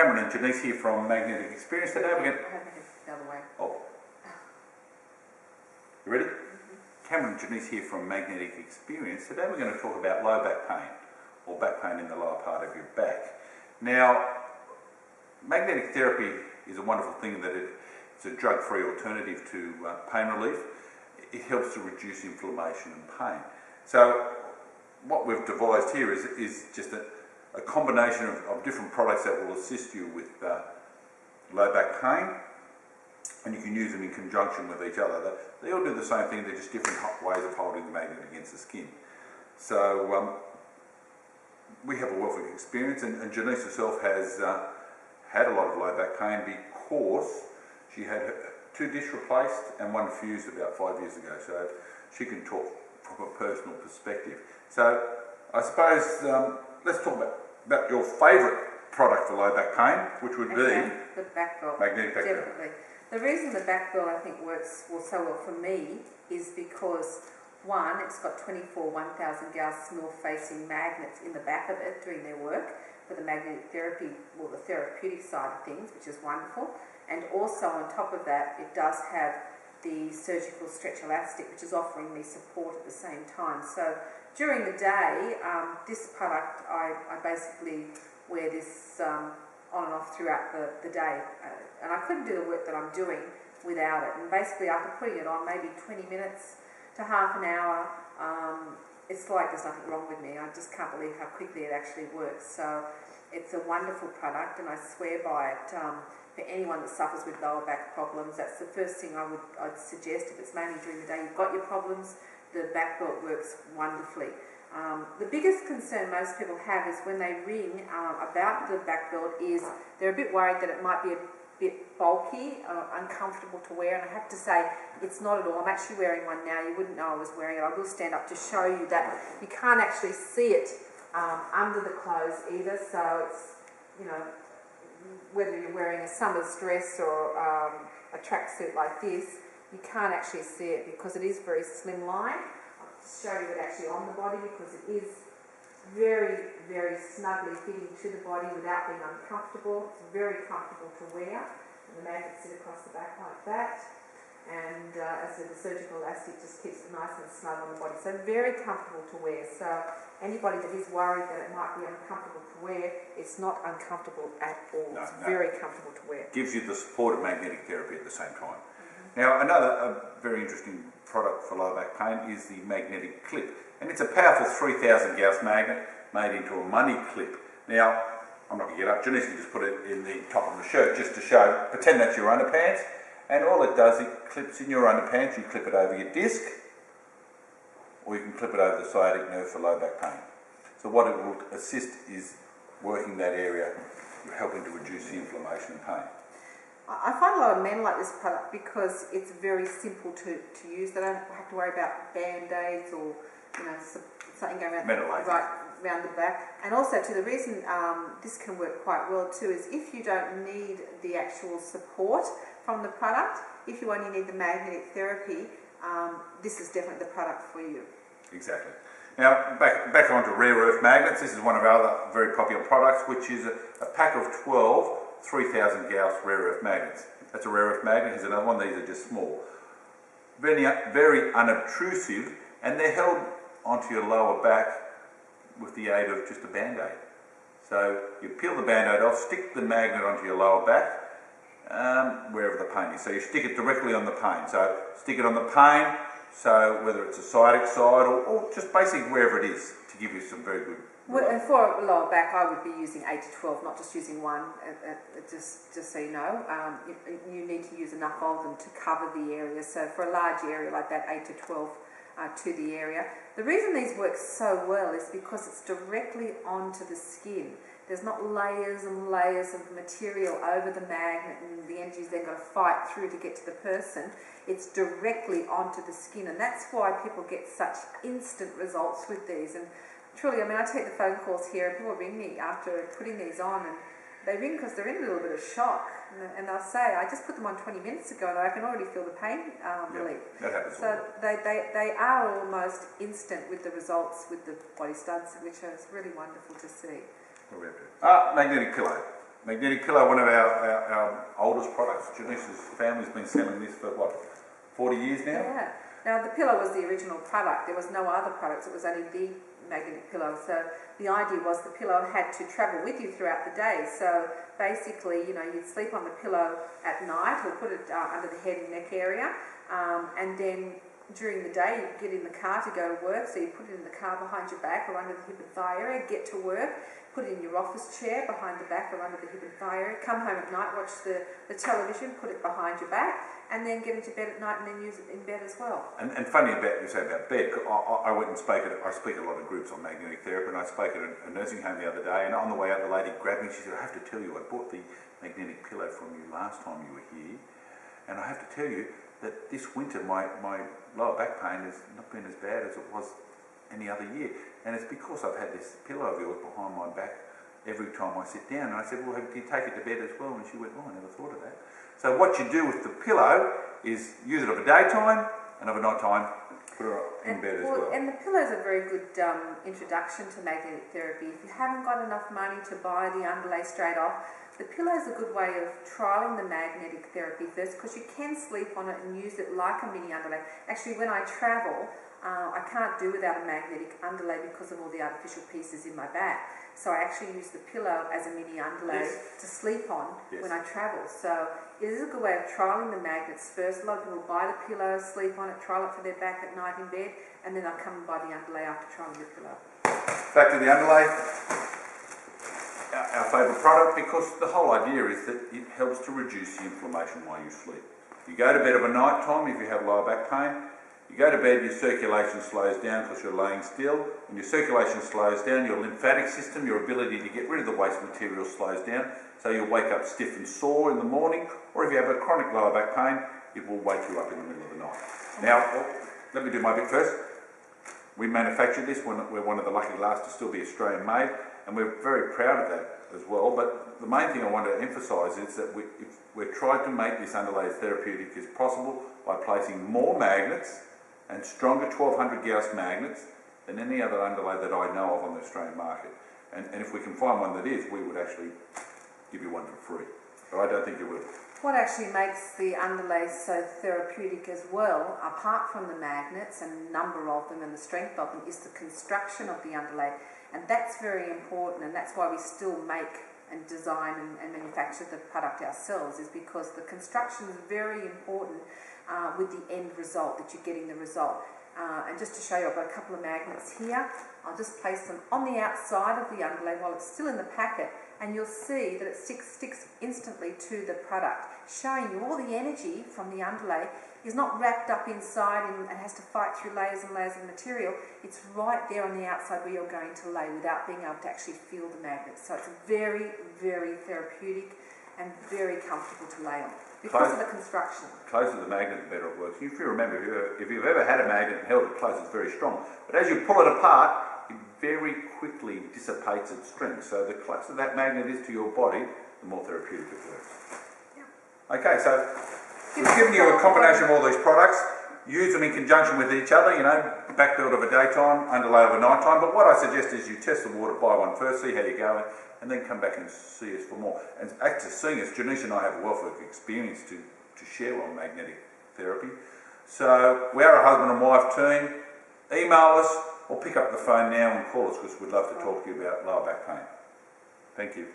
Cameron and Janice here from Magnetic Experience. Today we're going to... The other way. Oh. You ready? Cameron and Janice here from Magnetic Experience. Today we're going to talk about low back pain, or back pain in the lower part of your back. Now, magnetic therapy is a wonderful thing that it's a drug-free alternative to pain relief. It helps to reduce inflammation and pain. So what we've devised here is just a combination of different products that will assist you with low back pain, and you can use them in conjunction with each other. They all do the same thing, they're just different ways of holding the magnet against the skin. So we have a wealth of experience, and Janice herself has had a lot of low back pain because she had 2 discs replaced and 1 fused about 5 years ago, so she can talk from a personal perspective. So I suppose let's talk about your favourite product for low back pain, which would be the back belt. Magnetic back belt. Definitely. The reason the back belt I think works so well for me is because, one, it's got 24 1000 Gauss mill facing magnets in the back of it doing their work for the magnetic therapy, well, the therapeutic side of things, which is wonderful. And also on top of that, it does have the surgical stretch elastic, which is offering me support at the same time. So during the day, this product, I basically wear this on and off throughout the day. And I couldn't do the work that I'm doing without it. And basically after putting it on, maybe 20 minutes to half an hour, it's like there's nothing wrong with me. I just can't believe how quickly it actually works. So it's a wonderful product, and I swear by it. For anyone that suffers with lower back problems, that's the first thing I'd suggest. If it's mainly during the day, you've got your problems, the back belt works wonderfully. The biggest concern most people have is when they ring about the back belt is they're a bit worried that it might be a bit bulky, uncomfortable to wear, and I have to say it's not at all. I'm actually wearing one now. You wouldn't know I was wearing it. I will stand up to show you that you can't actually see it under the clothes either, so it's, you know, whether you're wearing a summer's dress or a tracksuit like this, you can't actually see it because it is very slimline. I'll show you it actually on the body because it is very, very snugly fitting to the body without being uncomfortable. It's very comfortable to wear. And the magnets sit across the back like that. And as I said, the surgical elastic just keeps it nice and snug on the body. So very comfortable to wear. So anybody that is worried that it might be uncomfortable to wear, it's not uncomfortable at all. No, it's very comfortable to wear. Gives you the support of magnetic therapy at the same time. Now another very interesting product for low back pain is the magnetic clip. And it's a powerful 3000 Gauss magnet made into a money clip. Now, I'm not going to get up. Janice can just put it in the top of the shirt just to show, pretend that's your underpants. And all it does, it clips in your underpants. You clip it over your disc, or you can clip it over the sciatic nerve for low back pain. So what it will assist is working that area, helping to reduce the inflammation and pain. I find a lot of men like this product because it's very simple to use. They don't have to worry about band-aids or, you know, something going around the back. And also, the reason this can work quite well too is if you don't need the actual support from the product, if you only need the magnetic therapy, this is definitely the product for you. Exactly. Now, back onto rare earth magnets. This is one of our other very popular products, which is a pack of 12 3000 Gauss rare earth magnets. That's a rare earth magnet. Here's another one. These are just small. Very, very unobtrusive, and they're held onto your lower back with the aid of just a band-aid. So you peel the band-aid off, stick the magnet onto your lower back, wherever the pain is. So you stick it directly on the pain. So stick it on the pain, so whether it's a sciatic side or just basically wherever it is, to give you some very good And for lower back, I would be using 8 to 12, not just using one, just so you know. You need to use enough of them to cover the area. So for a large area like that, 8 to 12 to the area. The reason these work so well is because it's directly onto the skin. There's not layers and layers of material over the magnet and the energy's then got to fight through to get to the person. It's directly onto the skin, and that's why people get such instant results with these. And truly, I mean, I take the phone calls here and people ring me after putting these on, and they ring because they're in a little bit of shock, and they'll say, I just put them on 20 minutes ago and I can already feel the pain relief. That happens. So they are almost instant with the results with the body studs, which is really wonderful to see. Magnetic pillow. magnetic pillow, one of our oldest products. Janice's family's been selling this for what, 40 years now? Yeah. Now the pillow was the original product. There was no other products. It was only the magnetic pillow. So the idea was the pillow had to travel with you throughout the day. So basically, you know, you'd sleep on the pillow at night or put it under the head and neck area, and then during the day you'd get in the car to go to work. So you put it in the car behind your back or under the hip and thigh area, get to work, put it in your office chair behind the back or under the hip and thigh area, come home at night, watch the television, put it behind your back, and then get into bed at night and then use it in bed as well. And funny about you say about bed, I went and spoke at, I speak at a lot of groups on magnetic therapy, and I spoke at a nursing home the other day, and on the way out the lady grabbed me, she said, I have to tell you, I bought the magnetic pillow from you last time you were here, and I have to tell you that this winter my lower back pain has not been as bad as it was any other year, and it's because I've had this pillow of yours behind my back every time I sit down. And I said, well, do you take it to bed as well? And she went, oh, I never thought of that. So what you do with the pillow is use it of a daytime and of a night time, put it in bed as well. And the pillow is a very good introduction to magnetic therapy. If you haven't got enough money to buy the underlay straight off, the pillow is a good way of trialling the magnetic therapy first, because you can sleep on it and use it like a mini underlay. Actually, when I travel, I can't do without a magnetic underlay because of all the artificial pieces in my back. So I actually use the pillow as a mini underlay to sleep on when I travel. So it is a good way of trialling the magnets first. A lot of people buy the pillow, sleep on it, trial it for their back at night in bed, and then they'll come and buy the underlay after trialing the pillow. Back to the underlay, our favourite product, because the whole idea is that it helps to reduce the inflammation while you sleep. You go to bed of a night time if you have lower back pain. You go to bed, your circulation slows down because you're laying still. When your circulation slows down, your lymphatic system, your ability to get rid of the waste material slows down, so you'll wake up stiff and sore in the morning, or if you have a chronic lower back pain, it will wake you up in the middle of the night. Now, let me do my bit first. We manufactured this, we're one of the lucky last to still be Australian made, and we're very proud of that as well. But the main thing I want to emphasise is that we're trying to make this underlay as therapeutic as possible by placing more magnets and stronger 1200 Gauss magnets than any other underlay that I know of on the Australian market. And if we can find one that is, we would actually give you one for free. But I don't think you will. What actually makes the underlay so therapeutic as well, apart from the magnets and number of them and the strength of them, is the construction of the underlay. And that's very important, and that's why we still make and design and manufacture the product ourselves, is because the construction is very important with the end result, that you're getting the result. And just to show you, I've got a couple of magnets here. I'll just place them on the outside of the underlay while it's still in the packet, and you'll see that it sticks instantly to the product, showing you all the energy from the underlay is not wrapped up inside and has to fight through layers and layers of material. It's right there on the outside where you're going to lay without being able to actually feel the magnets. So it's very, very therapeutic and very comfortable to lay on because of the construction. Closer the magnet, the better it works. If you remember, if you've ever had a magnet and held it close, it's very strong. But as you pull it apart, it very quickly dissipates its strength. So the closer that magnet is to your body, the more therapeutic it works. Yeah. Okay, so we've given you a combination of all these products. Use them in conjunction with each other, you know, back build of a daytime, underlay of a night time. But what I suggest is you test the water, buy one first, see how you go, and then come back and see us for more. And after seeing us, Janice and I have a wealth of experience to share on magnetic therapy. So we are a husband and wife team. Email us or pick up the phone now and call us, because we'd love to talk to you about lower back pain. Thank you.